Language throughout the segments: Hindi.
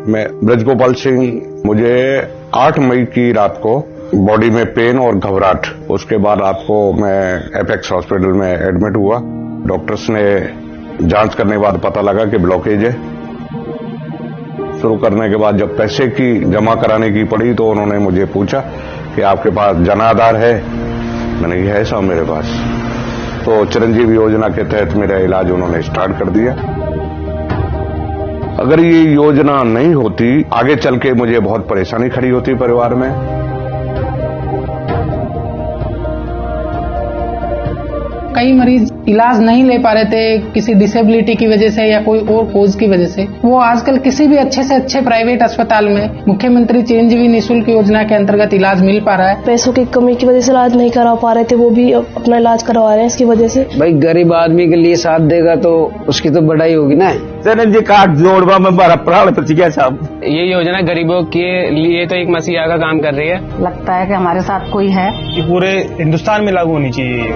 मैं ब्रजगोपाल सिंह। मुझे 8 मई की रात को बॉडी में पेन और घबराहट, उसके बाद रात को मैं एपेक्स हॉस्पिटल में एडमिट हुआ। डॉक्टर्स ने जांच करने के बाद पता लगा कि ब्लॉकेज है। शुरू करने के बाद जब पैसे की जमा कराने की पड़ी तो उन्होंने मुझे पूछा कि आपके पास जन आधार है? मैंने कहा है साहब मेरे पास। तो चिरंजीवी योजना के तहत मेरा इलाज उन्होंने स्टार्ट कर दिया। अगर ये योजना नहीं होती, आगे चल के मुझे बहुत परेशानी खड़ी होती परिवार में। कई मरीज इलाज नहीं ले पा रहे थे किसी डिसेबिलिटी की वजह से या कोई और कोज की वजह से। वो आजकल किसी भी अच्छे से अच्छे प्राइवेट अस्पताल में मुख्यमंत्री चिरंजीवी निःशुल्क योजना के अंतर्गत इलाज मिल पा रहा है। पैसों की कमी की वजह से इलाज नहीं करा पा रहे थे, वो भी अपना इलाज करवा रहे हैं इसकी वजह से। भाई गरीब आदमी के लिए साथ देगा तो उसकी तो बढ़ाई होगी ना। चिरंजी कार्ड जोड़वा में बड़ा प्राण प्रतिज्ञा साहब। ये योजना गरीबों के लिए तो एक मसीहा का काम कर रही है। लगता है कि हमारे साथ कोई है। ये पूरे हिंदुस्तान में लागू होनी चाहिए।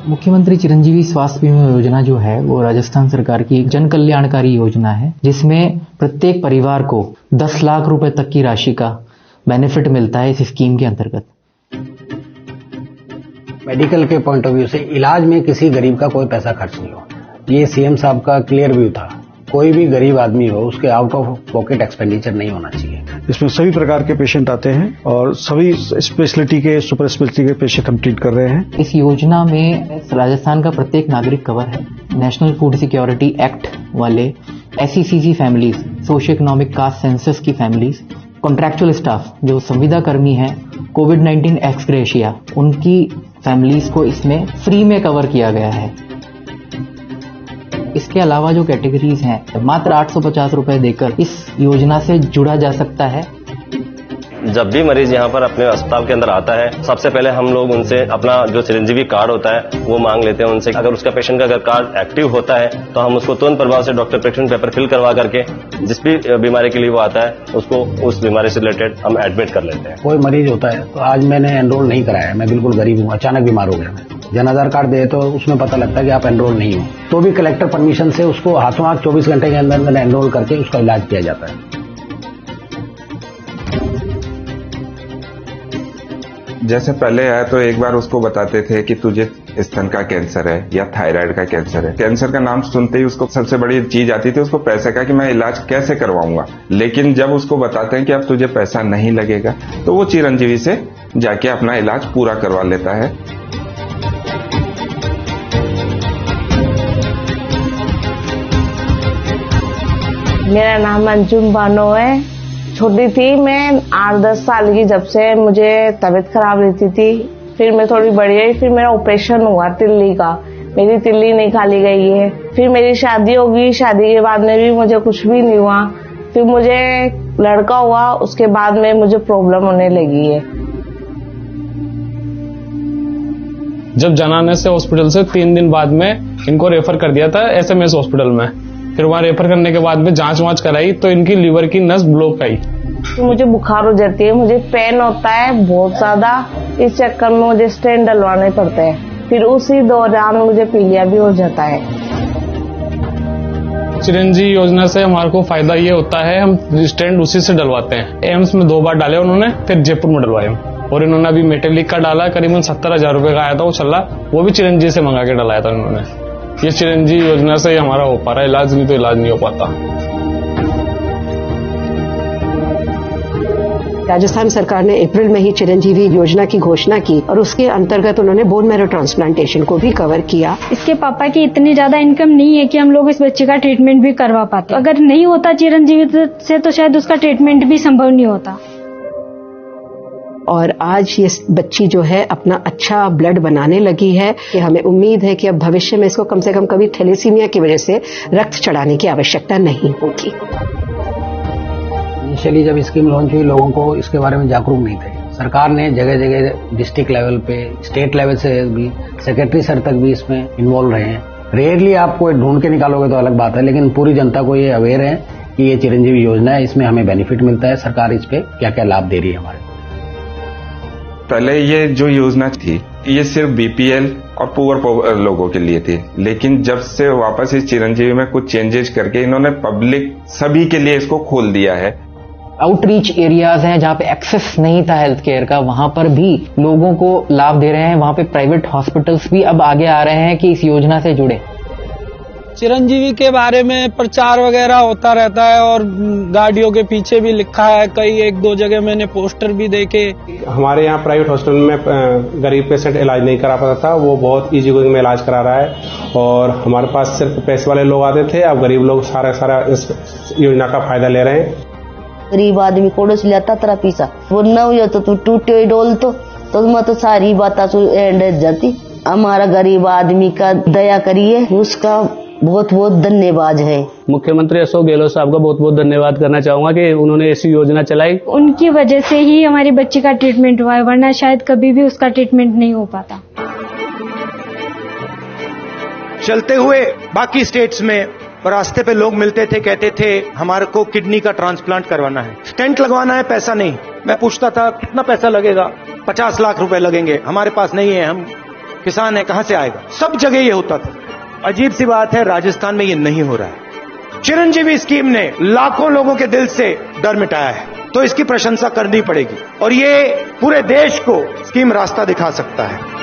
मुख्यमंत्री चिरंजीवी स्वास्थ्य बीमा योजना जो है वो राजस्थान सरकार की एक जन कल्याणकारी योजना है, जिसमें प्रत्येक परिवार को 10 लाख रुपए तक की राशि का बेनिफिट मिलता है इस स्कीम के अंतर्गत। मेडिकल के पॉइंट ऑफ व्यू से इलाज में किसी गरीब का कोई पैसा खर्च नहीं हो, ये सीएम साहब का क्लियर व्यू था। कोई भी गरीब आदमी हो उसके आउट ऑफ पॉकेट एक्सपेंडिचर नहीं होना चाहिए। इसमें सभी प्रकार के पेशेंट आते हैं और सभी स्पेशलिटी के सुपर स्पेशलिटी के पेशेंट हम ट्रीट कर रहे हैं। इस योजना में राजस्थान का प्रत्येक नागरिक कवर है। नेशनल फूड सिक्योरिटी एक्ट वाले, SECG families, socio economic caste census की फैमिलीज, कॉन्ट्रैक्चुअल स्टाफ जो संविदा कर्मी हैं, कोविड-19 एक्स ग्रेशिया, उनकी फैमिलीज को इसमें फ्री में कवर किया गया है। इसके अलावा जो कैटेगरीज हैं, मात्र 850 रुपए देकर इस योजना से जुड़ा जा सकता है। जब भी मरीज यहाँ पर अपने अस्पताल के अंदर आता है, सबसे पहले हम लोग उनसे अपना जो चिरंजीवी कार्ड होता है वो मांग लेते हैं उनसे। अगर उसका पेशेंट का अगर कार्ड एक्टिव होता है तो हम उसको तुरंत प्रभाव से डॉक्टर प्रेस्क्रिप्शन पेपर फिल करवा करके जिस भी बीमारी के लिए वो आता है उसको उस बीमारी से रिलेटेड हम एडमिट कर लेते हैं। कोई मरीज होता है तो आज मैंने एनरोल नहीं कराया, मैं बिल्कुल गरीब हूँ, अचानक बीमार हो गया, जन आधार कार्ड दे तो उसमें पता लगता है कि आप एनरोल नहीं हो, तो भी कलेक्टर परमिशन से उसको हाथों हाथ 24 घंटे के अंदर मैंने एनरोल करके उसका इलाज किया जाता है। जैसे पहले आया तो एक बार उसको बताते थे कि तुझे स्तन का कैंसर है या थायराइड का कैंसर है। कैंसर का नाम सुनते ही उसको सबसे बड़ी चीज आती थी उसको पैसे का, कि मैं इलाज कैसे करवाऊंगा। लेकिन जब उसको बताते हैं कि अब तुझे पैसा नहीं लगेगा तो वो चिरंजीवी से जाके अपना इलाज पूरा करवा लेता है। मेरा नाम अंजुम बानो है। छोटी थी मैं 8-10 साल की, जब से मुझे तबीयत खराब रहती थी। फिर मैं थोड़ी बड़ी हुई, फिर मेरा ऑपरेशन हुआ तिल्ली का, मेरी तिल्ली निकाली गई है। फिर मेरी शादी होगी, शादी के बाद में भी मुझे कुछ भी नहीं हुआ। फिर मुझे लड़का हुआ, उसके बाद में मुझे प्रॉब्लम होने लगी है। जब जनाने से हॉस्पिटल से 3 दिन बाद में इनको रेफर कर दिया था SMS हॉस्पिटल में। फिर वहाँ रेफर करने के बाद में जांच वांच कराई तो इनकी लीवर की नस ब्लॉक आई। तो मुझे बुखार हो जाती है, मुझे पेन होता है बहुत ज्यादा। इस चक्कर में मुझे स्टेंट डलवाने पड़ते हैं। फिर उसी दौरान मुझे पीलिया भी हो जाता है। चिरंजीवी योजना से हमारे को फायदा ये होता है, हम स्टेंट उसी से डलवाते हैं। एम्स में 2 बार डाले उन्होंने, फिर जयपुर में डलवाए। और इन्होंने अभी मेटेलिक का डाला, करीबन 70,000 रुपए का आया था वो छल्ला, वो भी चिरंजीवी से मंगा के डलाया था इन्होंने। ये चिरंजीवी योजना से हमारा हो पा रहा है इलाज, नहीं तो इलाज नहीं हो पाता। राजस्थान सरकार ने अप्रैल में ही चिरंजीवी योजना की घोषणा की और उसके अंतर्गत उन्होंने बोन मैरो ट्रांसप्लांटेशन को भी कवर किया। इसके पापा की इतनी ज्यादा इनकम नहीं है कि हम लोग इस बच्चे का ट्रीटमेंट भी करवा पाते। अगर नहीं होता चिरंजीवी से तो शायद उसका ट्रीटमेंट भी संभव नहीं होता। और आज ये बच्ची जो है अपना अच्छा ब्लड बनाने लगी है कि हमें उम्मीद है कि अब भविष्य में इसको कम से कम कभी थैलेसीमिया की वजह से रक्त चढ़ाने की आवश्यकता नहीं होगी। इनिशियली जब स्कीम लॉन्च हुई लोगों को इसके बारे में जागरूक नहीं थे। सरकार ने जगह जगह डिस्ट्रिक्ट लेवल पे, स्टेट लेवल से भी, सेक्रेटरी सर तक भी इसमें इन्वॉल्व रहे हैं। रेयरली आप कोई ढूंढ के निकालोगे तो अलग बात है, लेकिन पूरी जनता को ये अवेयर है कि ये चिरंजीवी योजना है, इसमें हमें बेनिफिट मिलता है, सरकार इस पे क्या क्या लाभ दे रही है हमारे। पहले ये जो योजना थी ये सिर्फ बीपीएल और पुअर लोगों के लिए थी, लेकिन जब से वापस इस चिरंजीवी में कुछ चेंजेस करके इन्होंने पब्लिक सभी के लिए इसको खोल दिया है। आउटरीच एरियाज हैं जहाँ पे एक्सेस नहीं था हेल्थ केयर का, वहां पर भी लोगों को लाभ दे रहे हैं। वहां पे प्राइवेट हॉस्पिटल्स भी अब आगे आ रहे हैं कि इस योजना से जुड़े। चिरंजीवी के बारे में प्रचार वगैरह होता रहता है और गाड़ियों के पीछे भी लिखा है, कई एक दो जगह मैंने पोस्टर भी देखे। हमारे यहाँ प्राइवेट हॉस्पिटल में गरीब पेशेंट इलाज नहीं करा पाता था, वो बहुत इजी गोइंग में इलाज करा रहा है और हमारे पास सिर्फ पैसे वाले लोग आते थे, अब गरीब लोग सारा इस योजना का फायदा ले रहे हैं। गरीब आदमी कोड़ो से लेता तेरा पीसा वो न हुआ तो तू टूटे डोल तो मैं तो सारी बात एंड जाती। हमारा गरीब आदमी का दया करिए, उसका बहुत बहुत धन्यवाद है। मुख्यमंत्री अशोक गहलोत साहब का बहुत बहुत धन्यवाद करना चाहूंगा कि उन्होंने ऐसी योजना चलाई। उनकी वजह से ही हमारी बच्ची का ट्रीटमेंट हुआ है, वरना शायद कभी भी उसका ट्रीटमेंट नहीं हो पाता। चलते हुए बाकी स्टेट्स में रास्ते पे लोग मिलते थे, कहते थे हमारे को किडनी का ट्रांसप्लांट करवाना है, स्टेंट लगवाना है, पैसा नहीं। मैं पूछता था कितना पैसा लगेगा, 50 लाख रुपए लगेंगे, हमारे पास नहीं है, हम किसान है, कहां से आएगा। सब जगह ये होता था। अजीब सी बात है, राजस्थान में ये नहीं हो रहा है। चिरंजीवी स्कीम ने लाखों लोगों के दिल से डर मिटाया है, तो इसकी प्रशंसा करनी पड़ेगी और ये पूरे देश को स्कीम रास्ता दिखा सकता है।